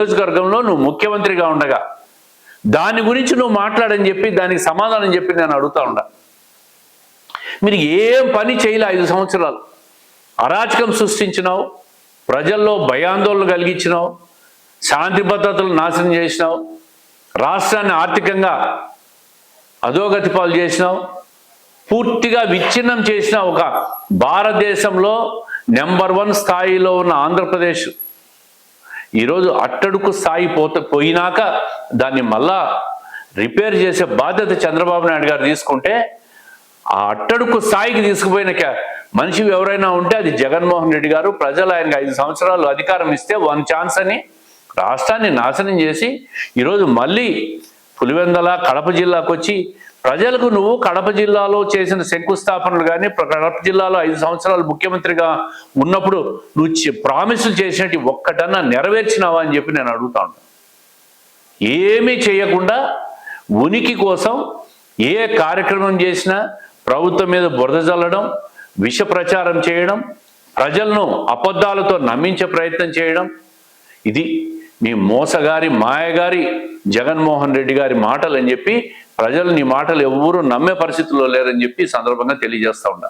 నియోజకవర్గంలో నువ్వు ముఖ్యమంత్రిగా ఉండగా దాని గురించి నువ్వు మాట్లాడని చెప్పి దానికి సమాధానం చెప్పి నేను అడుగుతా ఉండా. మీరు ఏం పని చేయలే 5 సంవత్సరాలు. అరాచకం సృష్టించినావు, ప్రజల్లో భయాందోళన కలిగించినావు, శాంతి భద్రతలు నాశనం చేసినావు, రాష్ట్రాన్ని ఆర్థికంగా అధోగతి పాలు చేసినావు, పూర్తిగా విచ్ఛిన్నం చేసిన ఒక భారతదేశంలో నెంబర్ 1 స్థాయిలో ఉన్న ఆంధ్రప్రదేశ్ ఈరోజు అట్టడుకు స్థాయి పోయినాక దాన్ని మళ్ళా రిపేర్ చేసే బాధ్యత చంద్రబాబు నాయుడు గారు తీసుకుంటే, ఆ అట్టడుకు స్థాయికి తీసుకుపోయిన మనిషి ఎవరైనా ఉంటే అది జగన్మోహన్ రెడ్డి గారు. ప్రజలు ఆయనకు 5 సంవత్సరాలు అధికారం ఇస్తే 1 ఛాన్స్ అని రాష్ట్రాన్ని నాశనం చేసి ఈరోజు మళ్ళీ పులివెందల కడప జిల్లాకు వచ్చి ప్రజలకు నువ్వు కడప జిల్లాలో చేసిన శంకుస్థాపనలు కానీ, కడప జిల్లాలో 5 సంవత్సరాలు ముఖ్యమంత్రిగా ఉన్నప్పుడు నువ్వు ప్రామిసులు చేసినట్టు ఒక్కటన్నా నెరవేర్చినావా అని చెప్పి నేను అడుగుతా ఉంటాను. ఏమీ చేయకుండా ఉనికి కోసం ఏ కార్యక్రమం చేసినా ప్రభుత్వం మీద బురద చల్లడం, విష ప్రచారం చేయడం, ప్రజలను అబద్ధాలతో నమ్మించే ప్రయత్నం చేయడం, ఇది మీ మోసగారి మాయగారి జగన్మోహన్ రెడ్డి గారి మాటలు అని చెప్పి ప్రజలు నీ మాటలు ఎవ్వరూ నమ్మే పరిస్థితుల్లో లేరని చెప్పి సందర్భంగా తెలియజేస్తా ఉన్నా.